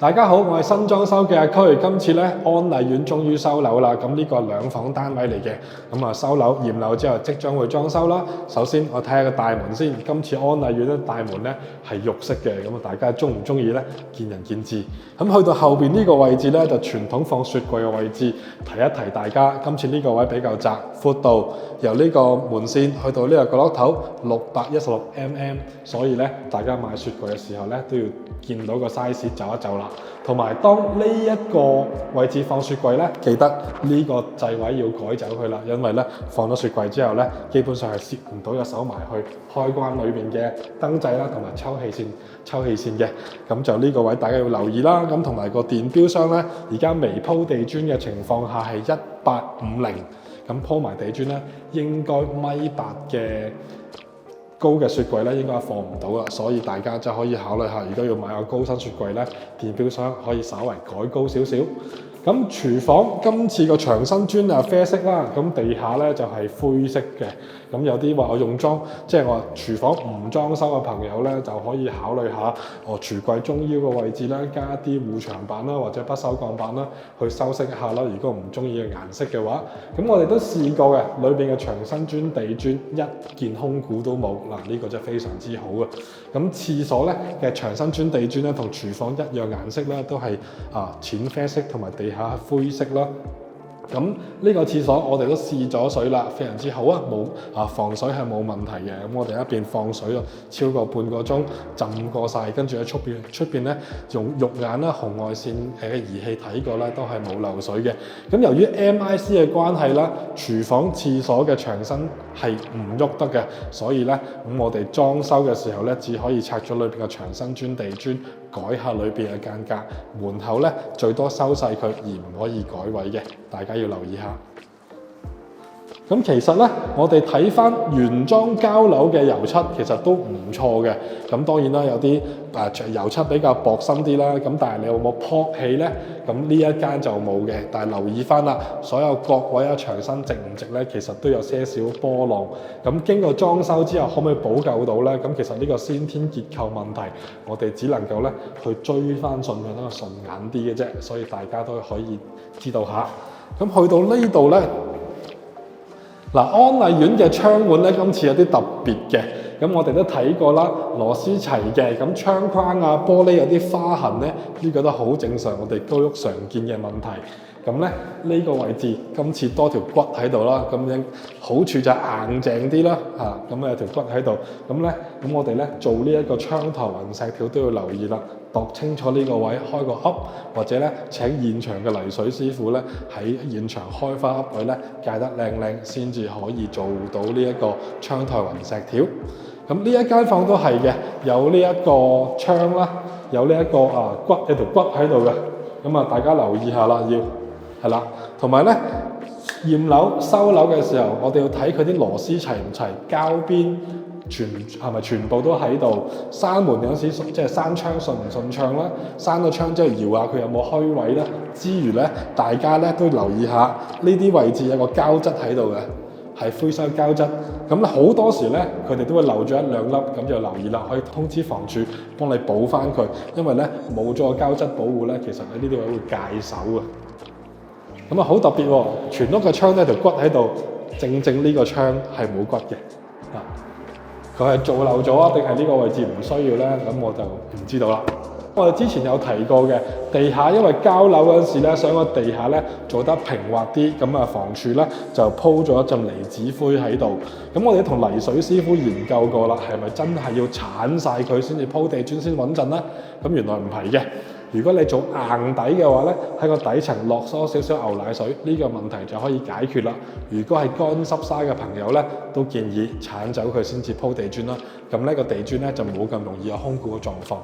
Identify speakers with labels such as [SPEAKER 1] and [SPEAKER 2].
[SPEAKER 1] 大家好，我係新裝修嘅阿區。今次咧安麗苑終於收樓啦，咁呢個兩房單位嚟嘅，咁啊收樓驗樓之後即將會裝修啦。首先我睇下個大門先，今次安麗苑咧大門咧係肉色嘅，咁啊大家中唔中意咧？見仁見智。咁去到後邊呢個位置咧就傳統放雪櫃嘅位置，提一提大家，今次呢個位比較窄，闊度由呢個門線去到呢個角落頭616mm，所以咧大家買雪櫃嘅時候咧都要見到個 size 就一就啦。同埋當呢一個位置放雪櫃咧，記得呢個掣位要改走佢啦，因為咧放咗雪櫃之後咧，基本上係攝唔到隻手埋去開關裏邊嘅燈掣啦，同埋抽氣線嘅，咁就呢個位大家要留意啦。咁同埋個電錶箱咧，而家微鋪地磚嘅情況下係1850，咁鋪埋地磚咧應該1.8米嘅高嘅雪櫃咧應該放唔到啦，所以大家就可以考慮下，如果要買個高身雪櫃咧，電錶箱可以稍為改高少少。咁廚房今次個牆身磚係啡色啦，咁地下咧就係灰色嘅。咁有啲話我用裝，即係我廚房唔裝修嘅朋友咧，就可以考慮下櫥櫃中腰嘅位置啦，加啲護牆板啦，或者不鏽鋼板啦，去修飾一下啦。如果唔中意嘅顏色嘅話，咁我哋都試過嘅，裏邊嘅牆身磚、地磚一件空鼓都冇。嗱，呢個真係非常之好嘅。咁廁所咧嘅牆身磚、地磚咧，同廚房一樣顏色咧，都係淺啡色同埋地下灰色啦。咁呢個廁所我哋都試咗水啦，非常之好啊，防水係冇問題嘅。咁我哋一邊放水咯，超過半個鐘浸過晒，跟住喺出邊咧用肉眼啦、紅外線嘅儀器睇過啦，都係冇漏水嘅。咁由於 MIC 嘅關係啦，廚房廁所嘅牆身係唔喐得嘅，所以咧咁我哋裝修嘅時候咧，只可以拆咗裏邊嘅牆身磚、地磚，改下裏邊嘅間隔，門口咧最多收細佢，而唔可以改位嘅，大家要留意下。咁其實咧，我哋睇翻原裝膠樓嘅油漆，其實都唔錯嘅。咁當然啦，有啲油漆比較薄身啲啦。咁但係你有冇撲起咧？咁呢一間就冇嘅。但係留意翻啦，所有角位啊、牆身直唔直咧，其實都有些少波浪。咁經過裝修之後，可唔可以補救到咧？咁其實呢個先天結構問題，我哋只能夠咧去追翻順佢，等佢順眼啲嘅啫。所以大家都可以知道下。咁去到呢度咧。安麗苑嘅窗門咧，今次有啲特別嘅，咁我哋都睇過啦，螺絲齊嘅，咁窗框啊、玻璃有啲花痕咧，呢個都好正常，我哋居屋常見嘅問題。咁咧呢個位置今次多條骨喺度啦，咁樣好處就係硬淨啲啦，咁有條骨喺度，咁我哋咧做呢一個窗台雲石條都要留意啦，度清楚呢個位，開個噏，或者咧請現場嘅泥水師傅咧喺現場開翻噏位咧，界得靚靚先至可以做到呢一個窗台雲石條。咁呢一間房都係嘅，有呢一個窗啦，有呢一個骨，有條骨喺度嘅，咁大家留意下啦，係啦，同埋咧驗樓收樓嘅時候，我哋要睇佢啲螺絲齊唔齊，膠邊係咪全部都喺度？閂門有時即係閂窗順唔順暢啦，閂咗窗之後搖下佢有冇虛位啦。之餘咧，大家咧都留意下呢啲位置有個膠質喺度嘅，係灰色膠質。咁好多時咧，佢哋都會漏咗一兩粒，咁就留意啦，可以通知房署幫你補翻佢。因為咧冇咗個膠質保護咧，其實喺呢啲位會界手嘅。咁好特別喎，全屋嘅窗咧條骨喺度，正呢個窗係冇骨嘅。佢係做漏咗啊，定係呢個位置唔需要咧？咁我就唔知道啦。我哋之前有提過嘅，地下因為交樓嗰陣時咧，想個地下咧做得平滑啲，咁房署咧就鋪咗一陣離子灰喺度。咁我哋同泥水師傅研究過啦，係咪真係要鏟晒佢先至鋪地磚先穩陣咧？咁原來唔係嘅。如果你做硬底嘅話咧，喺個底層落疏少少牛奶水，呢個問題就可以解決啦。如果係乾濕沙嘅朋友咧，都建議鏟走佢先至鋪地磚啦。咁呢個地磚咧就冇咁容易有空鼓嘅狀況。